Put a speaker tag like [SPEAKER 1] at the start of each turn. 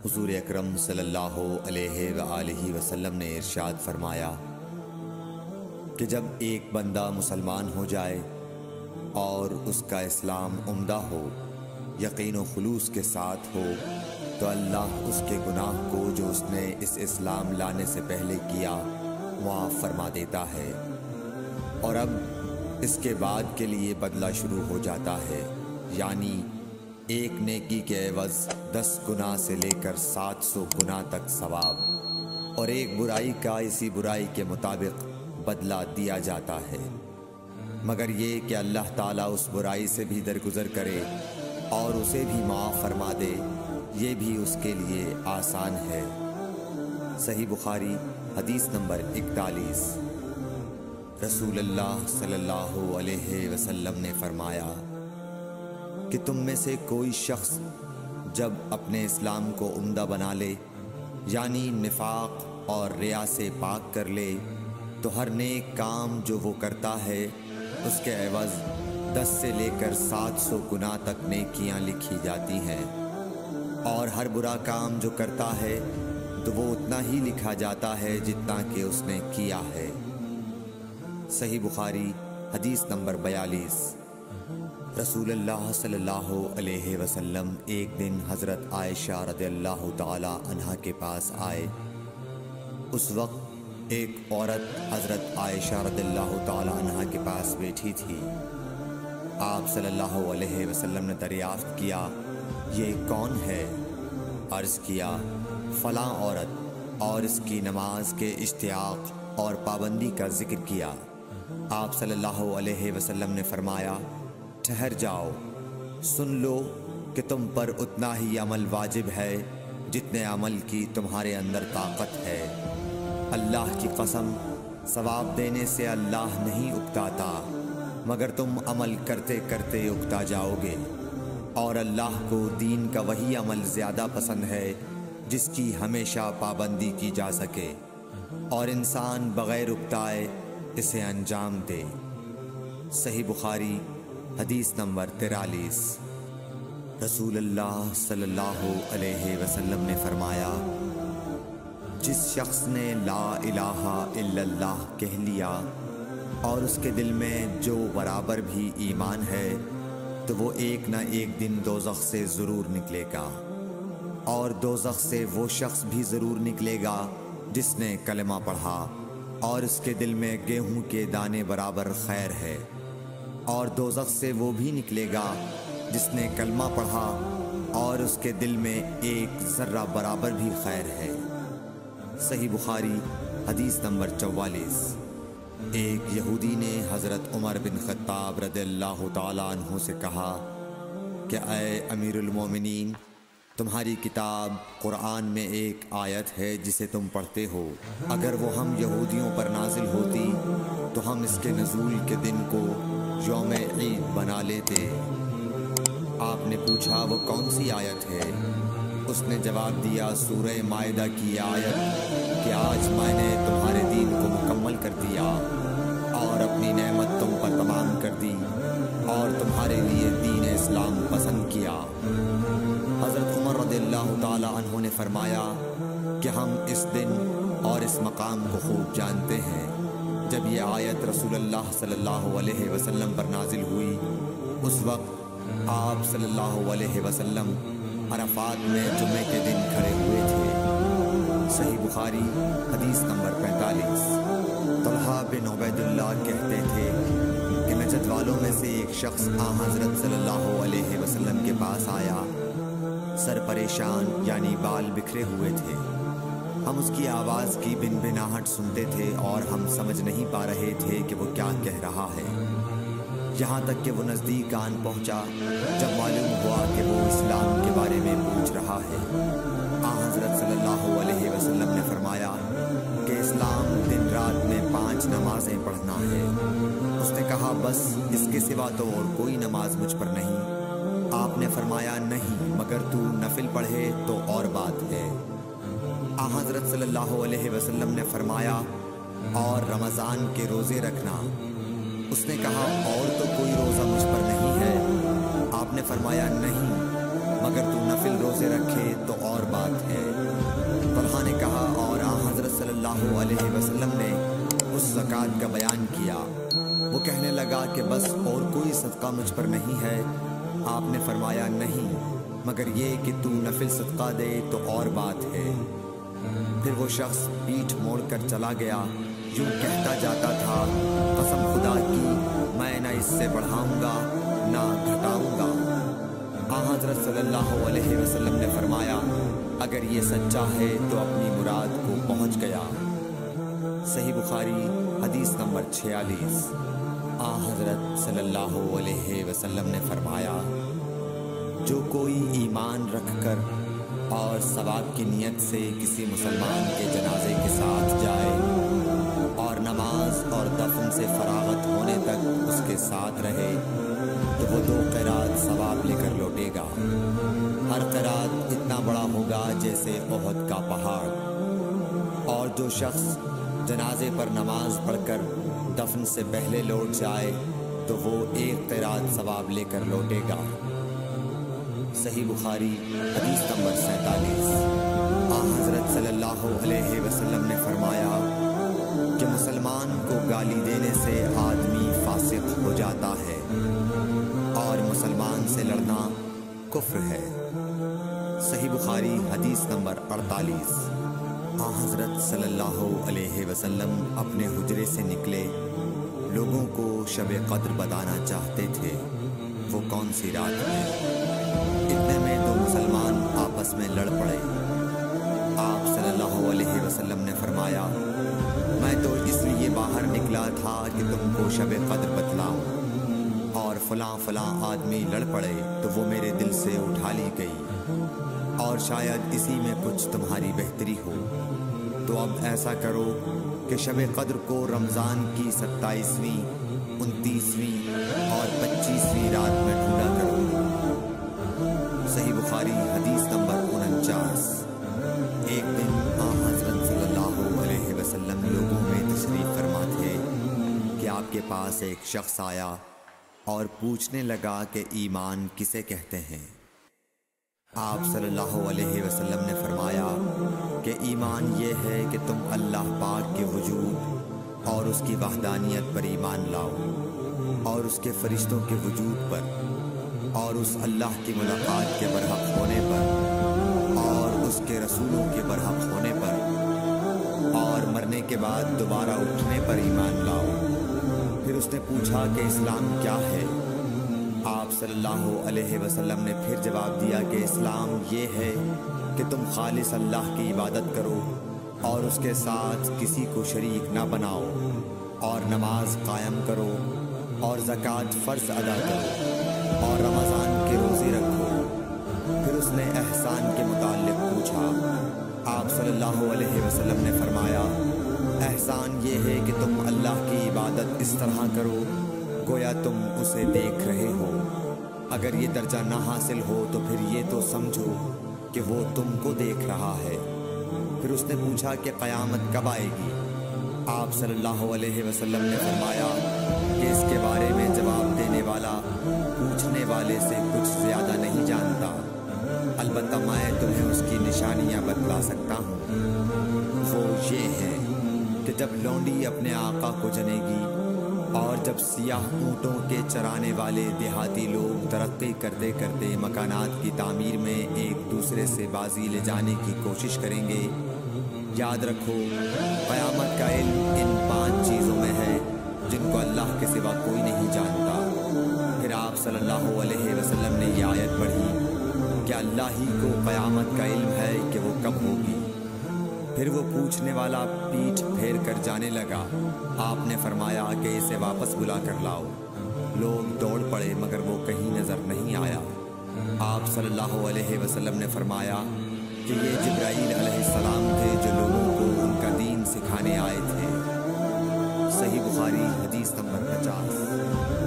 [SPEAKER 1] حضور اکرم صلی اللہ علیہ وآلہ وسلم نے ارشاد فرمایا کہ جب ایک بندہ مسلمان ہو جائے اور اس کا اسلام عمدہ ہو، یقین و خلوص کے ساتھ ہو، تو اللہ اس کے گناہ کو جو اس نے اس اسلام لانے سے پہلے کیا معاف فرما دیتا ہے، اور اب اس کے بعد کے لیے بدلہ شروع ہو جاتا ہے، یعنی ایک نیکی کے عوض 10 گناہ سے لے کر 700 گناہ تک ثواب، اور ایک برائی کا اسی برائی کے مطابق بدلہ دیا جاتا ہے، مگر یہ کہ اللہ تعالیٰ اس برائی سے بھی درگزر کرے اور اسے بھی معاف فرما دے، یہ بھی اس کے لیے آسان ہے۔ صحیح بخاری حدیث نمبر 41۔ رسول اللہ صلی اللہ علیہ وسلم نے فرمایا کہ تم میں سے کوئی شخص جب اپنے اسلام کو عمدہ بنا لے، یعنی نفاق اور ریا سے پاک کر لے، تو ہر نیک کام جو وہ کرتا ہے اس کے عوض 10 سے لے کر 700 گناہ تک نیکیاں لکھی جاتی ہیں، اور ہر برا کام جو کرتا ہے تو وہ اتنا ہی لکھا جاتا ہے جتنا کہ اس نے کیا ہے۔ صحیح بخاری حدیث نمبر 42۔ رسول اللہ صلی اللہ علیہ وسلم ایک دن حضرت عائشہ رضی اللہ تعالی عنہا کے پاس آئے۔ اس وقت ایک عورت حضرت عائشہ رضی اللہ تعالی عنہا کے پاس بیٹھی تھی۔ آپ صلی اللہ علیہ وسلم نے دریافت کیا، یہ کون ہے؟ عرض کیا، فلاں عورت، اور اس کی نماز کے اشتیاق اور پابندی کا ذکر کیا۔ آپ صلی اللہ علیہ وسلم نے فرمایا، ٹھہر جاؤ، سن لو کہ تم پر اتنا ہی عمل واجب ہے جتنے عمل کی تمہارے اندر طاقت ہے۔ اللہ کی قسم، ثواب دینے سے اللہ نہیں اکتاتا، مگر تم عمل کرتے کرتے اکتا جاؤ گے، اور اللہ کو دین کا وہی عمل زیادہ پسند ہے جس کی ہمیشہ پابندی کی جا سکے، اور انسان بغیر اکتائے اسے انجام دے۔ صحیح بخاری حدیث نمبر 43۔ رسول اللہ صلی اللہ علیہ وسلم نے فرمایا، جس شخص نے لا الہ الا اللہ کہہ لیا اور اس کے دل میں جو برابر بھی ایمان ہے، تو وہ ایک نہ ایک دن دوزخ سے ضرور نکلے گا، اور دوزخ سے وہ شخص بھی ضرور نکلے گا جس نے کلمہ پڑھا اور اس کے دل میں گیہوں کے دانے برابر خیر ہے، اور دوزخ سے وہ بھی نکلے گا جس نے کلمہ پڑھا اور اس کے دل میں ایک ذرہ برابر بھی خیر ہے۔ صحیح بخاری حدیث نمبر 44۔ ایک یہودی نے حضرت عمر بن خطاب رضی اللہ تعالیٰ عنہ سے کہا کہ اے امیر المومنین، تمہاری کتاب قرآن میں ایک آیت ہے جسے تم پڑھتے ہو، اگر وہ ہم یہودیوں پر نازل ہوتی تو ہم اس کے نزول کے دن کو یوم عید بنا لیتے۔ آپ نے پوچھا، وہ کون سی آیت ہے؟ اس نے جواب دیا، سورہ مائدہ کی آیت کہ آج میں نے تمہارے دین کو مکمل کر دیا اور اپنی نعمت تم پر تمام کر دی اور تمہارے لیے دین اسلام پسند کیا۔ حضرت عمر رضی اللہ تعالی عنہ نے فرمایا کہ ہم اس دن اور اس مقام کو خوب جانتے ہیں۔ جب یہ آیت رسول اللہ صلی اللہ علیہ وسلم پر نازل ہوئی، اس وقت آپ صلی اللہ علیہ وسلم عرفات میں جمعے کے دن کھڑے ہوئے تھے۔ صحیح بخاری حدیث نمبر 45۔ طلحہ بن عبید اللہ کہتے تھے کہ نجد والوں میں سے ایک شخص حضرت صلی اللہ علیہ وسلم کے پاس آیا، سر پریشان یعنی بال بکھرے ہوئے تھے۔ ہم اس کی آواز کی بنبناہٹ سنتے تھے اور ہم سمجھ نہیں پا رہے تھے کہ وہ کیا کہہ رہا ہے، یہاں تک کہ وہ نزدیک آن پہنچا جب معلوم ہوا کہ وہ اسلام کے بارے میں پوچھ رہا ہے۔ حضرت صلی اللہ علیہ وسلم نے فرمایا کہ اسلام دن رات میں 5 نمازیں پڑھنا ہے۔ اس نے کہا، بس اس کے سوا تو اور کوئی نماز مجھ پر نہیں۔ آپ نے فرمایا، نہیں، مگر تو نفل پڑھے تو اور بات ہے۔ حضرت صلی اللہ علیہ وسلم نے فرمایا، اور رمضان کے روزے رکھنا۔ اس نے کہا، اور تو کوئی روزہ مجھ پر نہیں ہے۔ آپ نے فرمایا، نہیں، مگر تو نفل روزے رکھے تو اور بات ہے۔ सल्लल्लाहु अलैहि वसल्लम ने उस ज़कात का बयान किया। वो कहने लगा कि बस और कोई सदका मुझ पर नहीं है। आपने फरमाया नहीं, मगर ये कि तू नफिल सदका दे तो और बात है। फिर वो शख्स पीठ मोड़ कर चला गया, यूँ कहता जाता था, कसम खुदा की मैं ना इससे बढ़ाऊंगा ना घटाऊंगा। हज़रत सल्लल्लाहु अलैहि वसल्लम ने फरमाया, अगर ये सच्चा है तो अपनी मुराद को पहुंच गया। सही बुखारी हदीस नंबर 46। हज़रत सल्लल्लाहु अलैहि वसल्लम ने फरमाया, जो कोई ईमान रखकर और सवाब की नीयत से किसी मुसलमान के जनाजे के साथ जाए और नमाज और दफन से फरागत होने तक उसके साथ रहे तो वो 2 क़िरात सवाब लेकर लौटेगा। हर क़िरात इतना बड़ा होगा जैसे ओहद का पहाड़। और जो शख्स जनाजे पर नमाज पढ़कर दफन से पहले लौट जाए तो वो 1 क़िरात सवाब लेकर लौटेगा। सही बुखारी हदीस नंबर 47। हज़रत सल्लल्लाहु अलैहि वसल्लम ने फरमाया कि मुसलमान को गाली देने से आदमी फासिक हो जाता है और मुसलमान से लड़ना कुफ्र है। सही बुखारी हदीस नंबर 48। हज़रत सल्लल्लाहु अलैहि वसल्लम अपने हुजरे से निकले, लोगों को शब क़द्र बताना चाहते थे वो कौन सी रात है। इतने में तो मुसलमान आपस में लड़ पड़े। आप सल्लल्लाहु अलैहि वसल्लम ने फरमाया, मैं तो इसलिए बाहर निकला था कि तुमको शब क़द्र बतलाऊं, और फलां फलां आदमी लड़ पड़े तो वो मेरे दिल से उठा ली गई, और शायद इसी में कुछ तुम्हारी बेहतरी हो। तो अब ऐसा करो कि शब क़द्र को रमज़ान की 27वीं, 29वीं और 25वीं रात में ढूंढा करो। सही बुखारी हदीस नंबर 49। एक दिन हज़रत सल्लल्लाहु अलैहि वसल्लम लोगों में तशरीफ़ फरमा थे कि आपके पास एक शख्स आया और पूछने लगा कि ईमान किसे कहते हैं। आप सल्लल्लाहु अलैहि वसल्लम ने फरमाया कि ईमान ये है कि तुम अल्लाह पाक के वजूद और उसकी वहदानियत पर ईमान लाओ और उसके फरिश्तों के वजूद पर और उस अल्लाह की मुलाकात के बरहक होने पर और उसके रसूलों के बरहक होने पर और मरने के बाद दोबारा उठने पर ईमान लाओ। फिर उसने पूछा कि इस्लाम क्या है। आप सल्लल्लाहु अलैहि वसल्लम ने फिर जवाब दिया कि इस्लाम ये है कि तुम खालिस अल्लाह की इबादत करो और उसके साथ किसी को शरीक ना बनाओ, और नमाज कायम करो और ज़कात फ़र्ज़ अदा करो और रमज़ान के रोज़े रखो। फिर उसने एहसान के मुताल्लिक़ पूछा। आप सल्लल्लाहु अलैहि वसल्लम ने फरमाया, एहसान ये है कि तुम अल्लाह की इबादत इस तरह करो गोया तुम उसे देख रहे हो। अगर ये दर्जा ना हासिल हो तो फिर ये तो समझो कि वो तुमको देख रहा है। फिर उसने पूछा कि क़यामत कब आएगी। आप सल्लल्लाहु अलैहि वसल्लम ने फरमाया कि इसके बारे में जवाब देने वाला पूछने वाले से कुछ ज़्यादा नहीं जानता, अलबत्ता मैं तुम्हें उसकी निशानियाँ बतला सकता हूँ। वो ये है कि जब लौंडी अपने आका को जनेगी और जब सियाह ऊँटों के चराने वाले देहाती लोग तरक्की करते करते मकानात की तामीर में एक दूसरे से बाजी ले जाने की कोशिश करेंगे, याद रखो क़यामत का इल्म इन 5 चीज़ों में है जिनको अल्लाह के सिवा कोई नहीं जानता। फिर आप सल्लल्लाहु अलैहि वसल्लम ने ये आयत पढ़ी कि अल्लाह ही को क़यामत का इल्म है कि वो कब होगी। फिर वो पूछने वाला पीठ फेर कर जाने लगा। आपने फरमाया कि इसे वापस बुला कर लाओ। लोग दौड़ पड़े मगर वो कहीं नज़र नहीं आया। आप सल्लल्लाहु अलैहि वसल्लम ने फरमाया कि ये जिब्राईल अलैहिस्सलाम थे जो लोगों को उनका दीन सिखाने आए थे। सही बुखारी हदीस नंबर 50।